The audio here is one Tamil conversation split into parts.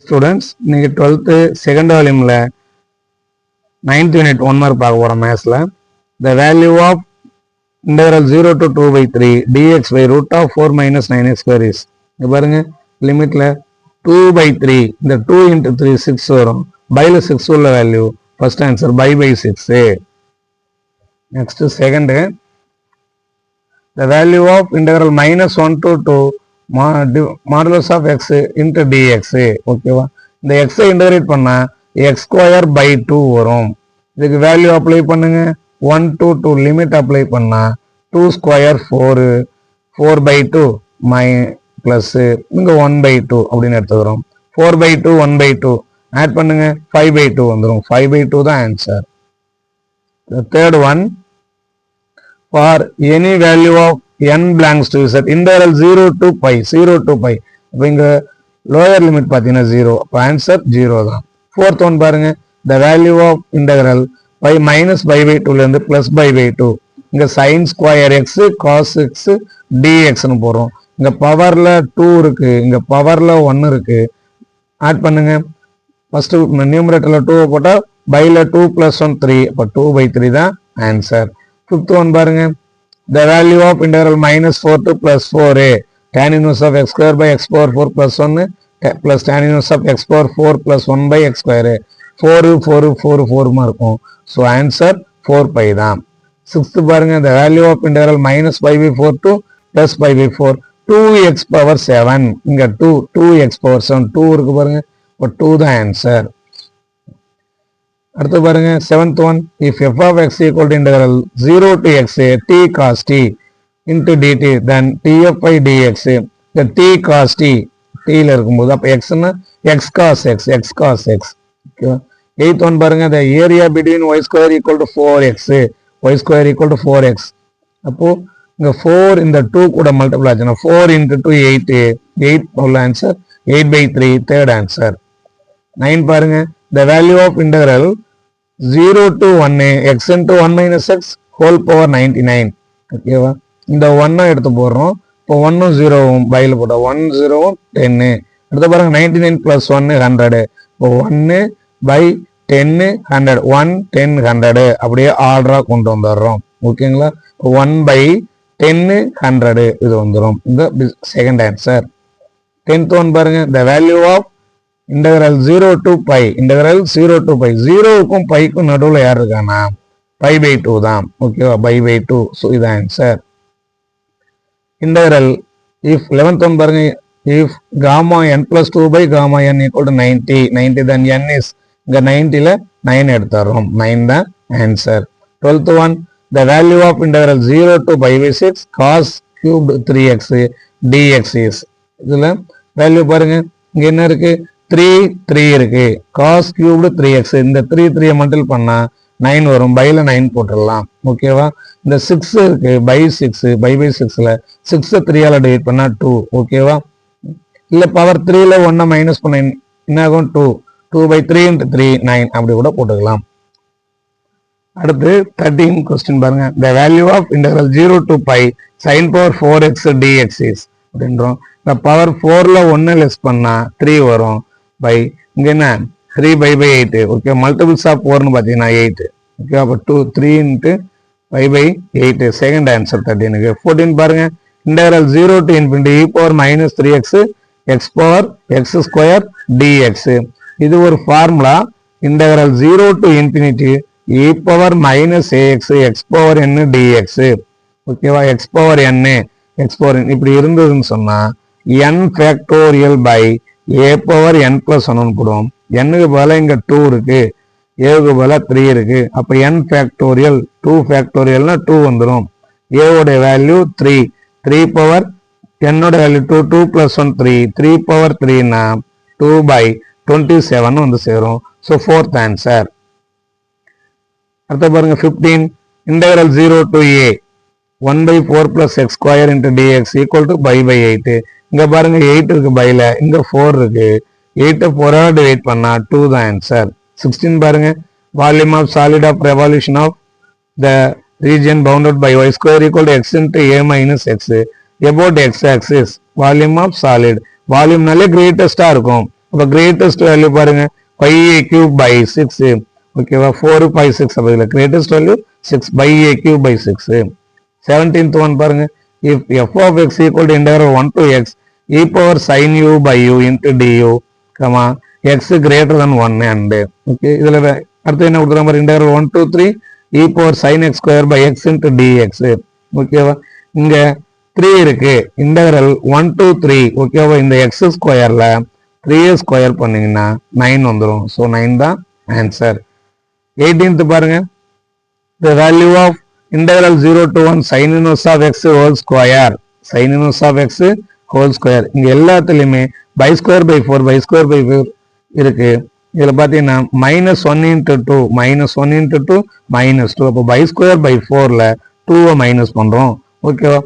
ஸ்டூடெண்ட்ஸ் இன்னைக்கு 12th second வால்யூம்ல 9th unit 1 mark பார்க்க போறோம் மேத்ஸ்ல. The value of integral 0 to 2 by 3 dx by root of 4 minus 9x square is, இங்க பாருங்க லிமிட்ல 2 by 3, இந்த 2 into 3 6 வரும். பைல 6 உள்ள value first answer by 6. Next second, the value of integral minus 1 to 2 modulus of x into dx. ஓகேவா, இந்த x இன்டகிரேட் பண்ணா x ஸ்கொயர் பை 2 வரும். இதுக்கு வேல்யூ அப்ளை பண்ணுங்க, 1 to 2 லிமிட் அப்ளை பண்ணா 2 ஸ்கொயர் 4 by 2 பிளஸ் இங்க 1 by 2 அப்படின்னு எடுத்துக்கிறோம். 4 by 2 1 by 2 ஆட் பண்ணுங்க, 5 by 2 வந்துடும். 5 by 2 தான் answer. Third one, for any value of n belongs to z integral 0 to pi. அப்ப இங்க லோயர் லிமிட் பாத்தீங்கன்னா 0, அப்ப ஆன்சர் 0 தான். ஃபோர்த் ஒன் பாருங்க, the value of integral pi minus pi by 2 ல இருந்து plus pi by 2, இங்க sin square x cos x dx னு போறோம். இங்க பவர்ல 2 இருக்கு, இங்க பவர்ல 1 இருக்கு. ஆட் பண்ணுங்க, ஃபர்ஸ்ட் நியூமரேட்டர்ல 2 போட்டா பைல 2 plus 1 3, அப்ப 2 by 3 தான் ஆன்சர். ஃபிஃப்த் ஒன் பாருங்க, the value of integral minus 4 to plus 4a tan inverse of x square by x power 4 plus 1 plus tan inverse of x power 4 plus 1 by x square. 4 மா இருக்கும். ஸோ ஆன்சர் 4 pi தான். சிக்ஸ்த் பாருங்க, the value of integral minus pi by 4 to plus pi by 4 2x power 7, இங்க 2x power 7 2 இருக்கு பாருங்க, இப்போ 2 தான் ஆன்சர். அடுத்து பாருங்க seventh one, if f of x equal to integral 0 to x t cos t into dt then tf by dx. இந்த t cos t ல இருக்கும்போது அப்ப x னா x cos x. ஓகேவா. எய்த் ஒன் பாருங்க, the area between y square equal to 4x y square equal to 4x. அப்போ இங்க 4 இந்த 2 கூட மல்டிபிள் ஆச்சுன்னா 4 into 2 8 உள்ள ஆன்சர் 8 by 3 தேர்ட் ஆன்சர். 9 பாருங்க, the value of integral 0 to 1 x into 1 minus x whole power 99. ஓகேவா, இந்த 1 எடுத்து போடுறோம். இப்போ 1 0 பைல போட்டோம், 1 0 10. அடுத்து பாருங்க 99 plus 1 100. இப்போ 1 by 10 100, 1 10 100 அப்படியே ஆர்டரா கொண்டு வந்துடுறோம். ஓகேங்களா, 1 by 10 100 இது வந்துடும். இந்த செகண்ட் ஆன்சர். 10th ஒன் பாருங்க, the value of integral 0 to pi 0க்கும் பைக்கும் நடுவில் யார் இருக்கானா pi by 2 தான். ஓகேவா, pi by 2. ஸோ இது answer. Integral if 11th one பாருங்க, if gamma n plus 2 by gamma n equal to 90 then n is, இங்க 90ல 9 எடுத்துறோம், 9 தான் answer. 12th one, the value of integral 0 to pi by 6 cos cubed 3x dx is. இதுல வேல்யூ பாருங்க, இங்க என்ன இருக்கு 3 இருக்கு, cos cubed 3x. இந்த 3 மல்டிபிள் பண்ணா 9 வரும், பைல 9 போட்டுடலாம். ஓகேவா. இந்த 6 இருக்கு by 6ல 6 3ஆல டிவைட் பண்ணா 2. ஓகேவா, இல்ல பவர் 3ல 1 மைனஸ் பண்ண என்ன ஆகும் 2 by 3 into 3 9 அப்படி கூட போட்டுக்கலாம். அடுத்து 13 கொஸ்டின் பாருங்க, the value of integral 0 to pi sin power 4x dx is அப்படின்றோம். இந்த பவர் 4ல 1 லெஸ் பண்ணா 3 வரும், பை இங்க என்ன 3 by 8. ஓகே, மல்டிபிள்ஸ் ஆஃப் 4னு பார்த்தீங்கன்னா 8. ஓகே, அப்போ 3 into pi by 8 second answer 13க்கு. 14 பாருங்க, integral 0 to infinity e power minus 3x x power x square dx. இது ஒரு formula. Integral 0 to infinity e power minus ax x power n dx. ஓகேவா, x power n இப்படி இருந்ததுன்னு சொன்னா n factorial by a power n plus 1 போடுவோம். n-க்கு பதிலா இங்க 2 இருக்கு, a-க்கு பதிலா 3 இருக்கு. அப்ப n ஃபேக்டோரியல் 2 ஃபேக்டோரியல்னா 2 வந்துடும். a ஓட வேல்யூ 3 பவர் n ஓட வேல்யூ 2 plus 1 3 பவர் 3னா 2 by 27 வந்து சேரும். So fourth answer. அடுத்த பாருங்க 15, integral 0 to a 1 by 4 plus x square into dx equal to pi by 8. இங்க பாருங்க 8 இருக்கு பைல, இங்க 4 இருக்கு. 8 4ஆல டிவைட் பண்ணா 2 தான் ஆன்சர். 16 பாருங்க, volume of solid of revolution of the region bounded by y square equal to x into a minus x about x axis. Volume of solid, வால்யூம்னாலே கிரேட்டஸ்டா இருக்கும். அப்போ கிரேட்டஸ்ட் வேல்யூ பாருங்க 5a³ by 6. ஓகேவா 4 5 6 அப்போ இதில் greatest value 6 by a³ by 6. 17th one பாருங்க if f of x equal to integral 1 to x e power sin u by u into du comma x greater than 1 and okay இதில் அடுத்து என்ன கொடுக்குற மாதிரி integral 1 to 3 e power sin x square by x into dx. ஓகேவா இங்க 3 இருக்கு integral 1 to 3 ஓகேவா இந்த x ஸ்கொயர்ல 3a ஸ்கொயர் பண்ணீங்கன்னா 9 வந்துடும். ஸோ 9 தான் ஆன்சர். 18th பாருங்க the value of integral 0 to 1 sin inverse of x whole square sin inverse of x whole square இங்க எல்லாத்துலயுமே by square by 4 by square by 4 இருக்கு. இதுல பாத்தீங்கன்னா -1 into 2 -1 into 2 -2 அப்போ by square by 4ல 2 மைனஸ் பண்றோம். ஓகேவா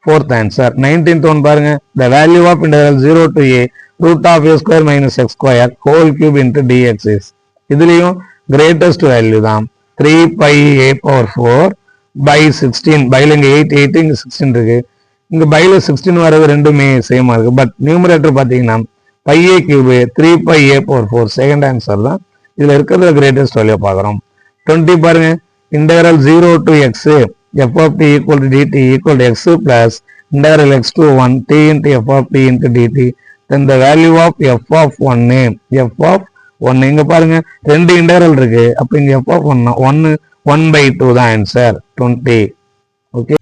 4th ஆன்சர். 19th ஒன் பாருங்க the value of integral 0 to a root of a square minus x square whole cube into dx is இதுலயும் greatest வேல்யூ தான் 3 pi a power 4 by 16 பைல இங்க 8 8 இங்க 16 இருக்கு. இங்க பைல 16 வரது ரெண்டுமே சேமா இருக்கு. பட் நியூமரேட்டர் பாத்தீங்கன்னா pi a cube 3 pi a power 4 second answer தான். இதுல இருக்கிறது கிரேட்டஸ்ட் வேல்யூ பார்க்குறோம். 20 பாருங்க integral 0 to x f of t equal to dt equal to x plus integral x to 1 t into f of t into dt then the value of f of 1 இங்க பாருங்க ரெண்டு இன்டெக்ரல் இருக்கு. அப்ப இங்க f of 1 1 by 2 தான் ஆன்சர் 20. ஓகே